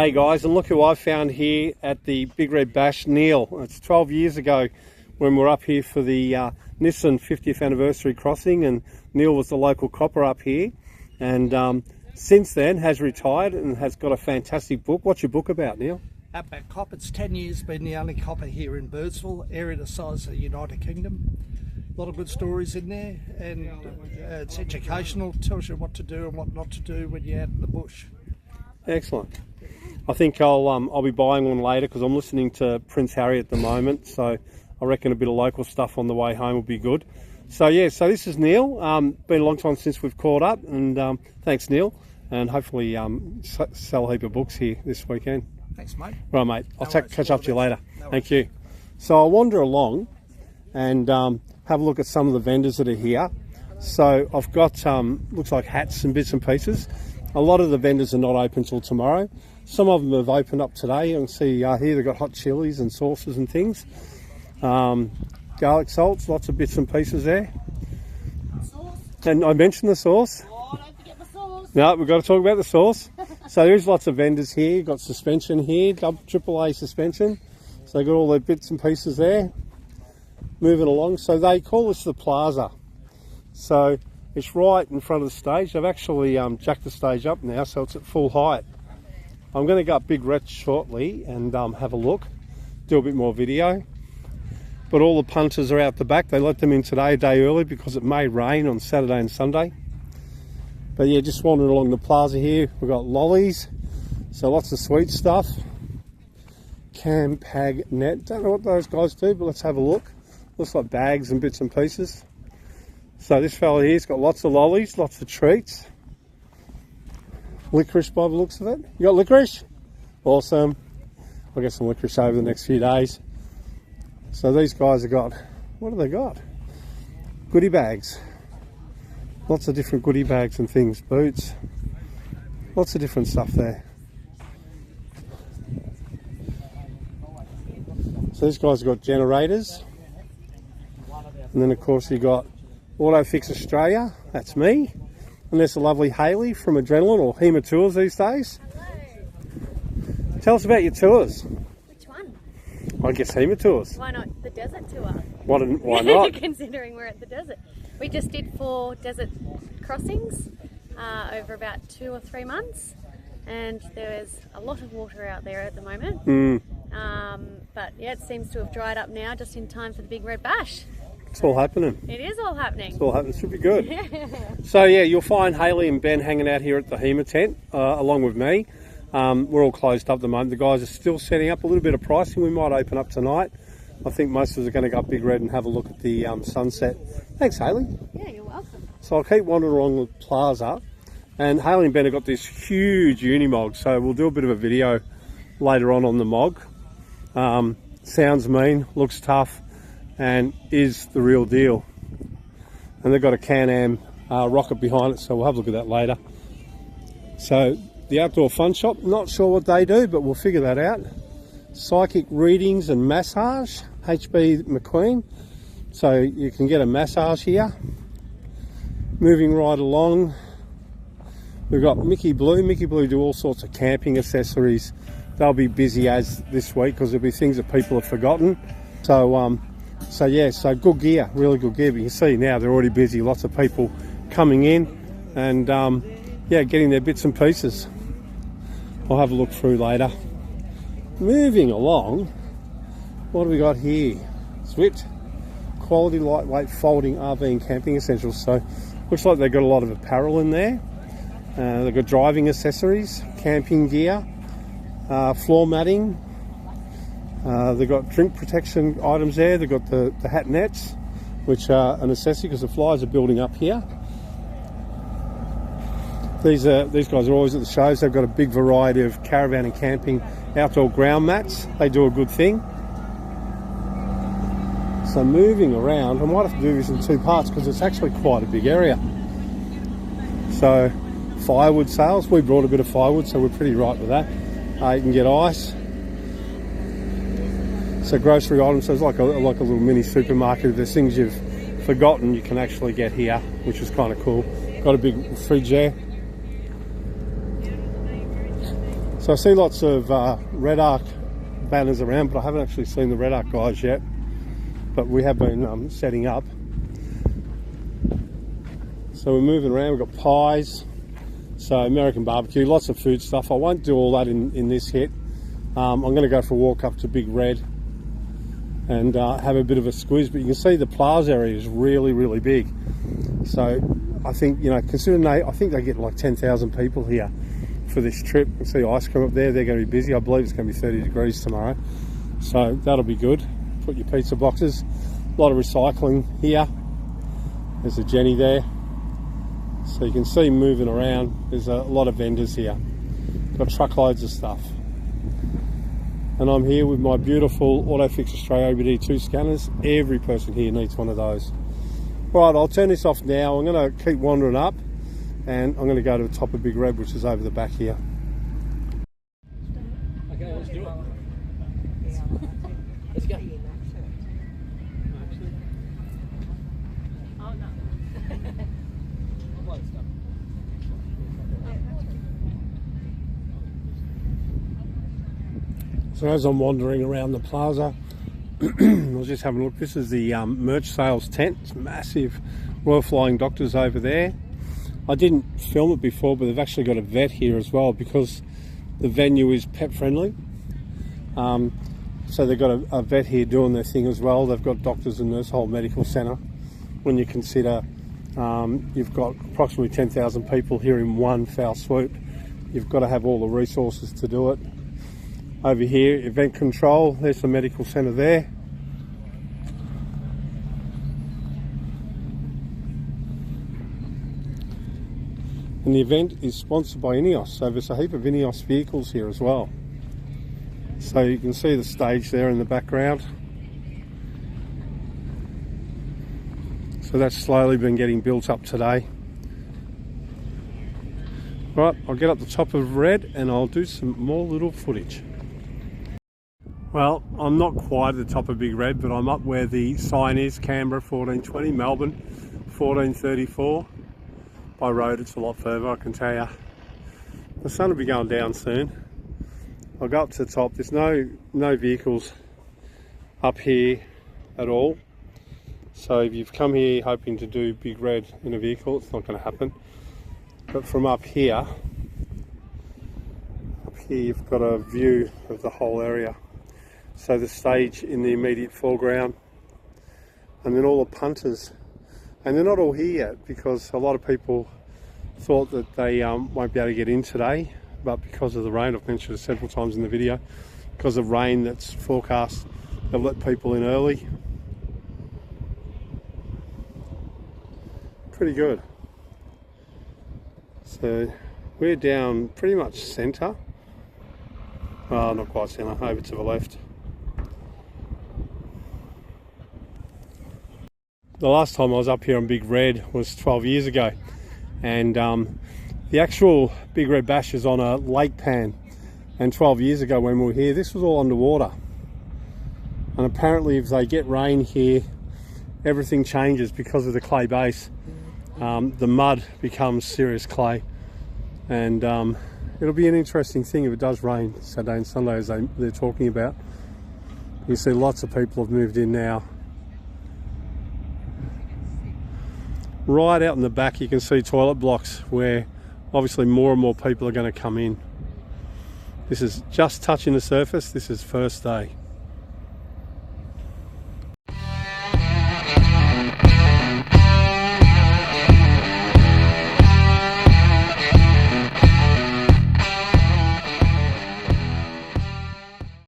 Hey guys, and look who I found here at the Big Red Bash, Neil. It's 12 years ago when we were up here for the Nissan 50th anniversary crossing, and Neil was the local copper up here, and since then has retired and has got a fantastic book. What's your book about, Neil? Outback Cop. It's 10 years been the only copper here in Birdsville, area the size of the United Kingdom. A lot of good stories in there, and it's educational, tells you what to do and what not to do when you're out in the bush. Excellent. I think I'll be buying one later because I'm listening to Prince Harry at the moment, so I reckon a bit of local stuff on the way home will be good. So yeah, so this is Neil. Been a long time since we've caught up, and thanks Neil, and hopefully sell a heap of books here this weekend. Thanks mate. Right mate, I'll catch up to you later. Thank you. So I'll wander along and have a look at some of the vendors that are here. So I've got, looks like hats and bits and pieces. A lot of the vendors are not open till tomorrow. Some of them have opened up today. You can see here they've got hot chilies and sauces and things. Garlic salts, lots of bits and pieces there. Sauce. And I mentioned the sauce. Oh, don't forget the sauce. No, we've got to talk about the sauce. So there's lots of vendors here. You've got suspension here, AAA suspension. So they've got all their bits and pieces there. Moving along. So they call this the plaza. So it's right in front of the stage. They've actually jacked the stage up now, so it's at full height. I'm going to go up Big Red shortly and have a look, do a bit more video. But all the punters are out the back. They let them in today, a day early, because it may rain on Saturday and Sunday. But yeah, just wandering along the plaza here. We've got lollies, so lots of sweet stuff. Campag net, don't know what those guys do, but let's have a look. Looks like bags and bits and pieces. So this fella here's got lots of lollies, lots of treats. Licorice by the looks of it. You got licorice? Awesome. I'll get some licorice over the next few days. So these guys have got, what have they got? Goodie bags. Lots of different goodie bags and things. Boots. Lots of different stuff there. So these guys have got generators. And then of course you got Auto Fix Australia, that's me. And there's the lovely Hayley from Adrenaline, or HEMA Tours these days. Hello. Tell us about your tours. Which one? I guess HEMA Tours. Why not the desert tour? Why not? Considering we're at the desert. We just did 4 desert crossings over about 2 or 3 months. And there's a lot of water out there at the moment. But yeah, it seems to have dried up now just in time for the Big Red Bash. It's all happening. It is all happening. It's all happening. Should be good. So yeah, you'll find Hayley and Ben hanging out here at the HEMA tent, along with me. We're all closed up at the moment. The guys are still setting up a little bit of pricing. We might open up tonight. I think most of us are going to go up Big Red and have a look at the sunset. Thanks, Hayley. Yeah, you're welcome. So I'll keep wandering along the plaza. And Hayley and Ben have got this huge Unimog, so we'll do a bit of a video later on the Mog. Sounds mean, looks tough, and is the real deal. And they've got a Can-Am rocket behind it, so we'll have a look at that later. So the Outdoor Fun Shop, not sure what they do, but we'll figure that out. Psychic readings and massage, HB McQueen. So you can get a massage here. Moving right along, we've got Mickey Blue. Mickey Blue do all sorts of camping accessories. They'll be busy as this week because there'll be things that people have forgotten. So yeah, so good gear, really good gear. But you can see now they're already busy. Lots of people coming in and yeah, getting their bits and pieces. I'll have a look through later. Moving along, what do we got here? Swift, quality lightweight folding RV and camping essentials. So looks like they've got a lot of apparel in there. They've got driving accessories, camping gear, floor matting. They've got drink protection items there. They've got the hat nets, which are a necessity because the flies are building up here. These guys are always at the shows. They've got a big variety of caravan and camping outdoor ground mats. They do a good thing. So moving around, I might have to do this in 2 parts because it's actually quite a big area. So firewood sales, we brought a bit of firewood, so we're pretty right with that. You can get ice. So grocery items, so it's like a little mini supermarket. If there's things you've forgotten, you can actually get here, which is kind of cool. Got a big fridge there. So I see lots of Red Arc banners around, but I haven't actually seen the Red Arc guys yet. But we have been setting up. So we're moving around. We've got pies, so American barbecue, lots of food stuff. I won't do all that in this hit. I'm going to go for a walk up to Big Red and have a bit of a squeeze. But you can see the plaza area is really, really big. So I think, you know, considering I think they get like 10,000 people here for this trip. You can see ice cream up there. They're going to be busy. I believe it's going to be 30 degrees tomorrow. So that'll be good. Put your pizza boxes. A lot of recycling here. There's a Jenny there. So you can see moving around. There's a lot of vendors here. Got truckloads of stuff. And I'm here with my beautiful AutoFix Australia OBD2 scanners. Every person here needs one of those. Right, I'll turn this off now. I'm going to keep wandering up and I'm going to go to the top of Big Red, which is over the back here. Okay, let's do it. Let's go. Oh, no. So as I'm wandering around the plaza, I was just having a look. This is the merch sales tent. It's massive. Royal Flying Doctors over there. I didn't film it before, but they've actually got a vet here as well because the venue is pet friendly. So they've got a vet here doing their thing as well. They've got doctors and nurse whole medical centre. When you consider you've got approximately 10,000 people here in one foul swoop, you've got to have all the resources to do it. Over here, event control, there's the medical centre there. And the event is sponsored by Ineos, so there's a heap of Ineos vehicles here as well. So you can see the stage there in the background. So that's slowly been getting built up today. Right, I'll get up the top of Red and I'll do some more little footage. Well, I'm not quite at the top of Big Red, but I'm up where the sign is, Canberra 1420, Melbourne 1434. By road it's a lot further, I can tell you. The sun will be going down soon. I'll go up to the top. There's no vehicles up here at all. So if you've come here hoping to do Big Red in a vehicle, it's not going to happen. But from up here you've got a view of the whole area. So the stage in the immediate foreground, and then all the punters, and they're not all here yet because a lot of people thought that they won't be able to get in today, but because of the rain, I've mentioned it several times in the video, because of rain that's forecast, they've let people in early. Pretty good. So we're down pretty much centre. Well, not quite centre, over to the left. The last time I was up here on Big Red was 12 years ago, and the actual Big Red Bash is on a lake pan, and 12 years ago when we were here this was all underwater, and apparently if they get rain here everything changes because of the clay base. The mud becomes serious clay, and it'll be an interesting thing if it does rain Saturday and Sunday as they're talking about. You see lots of people have moved in now. Right out in the back you can see toilet blocks where obviously more and more people are going to come in. This is just touching the surface. This is first day.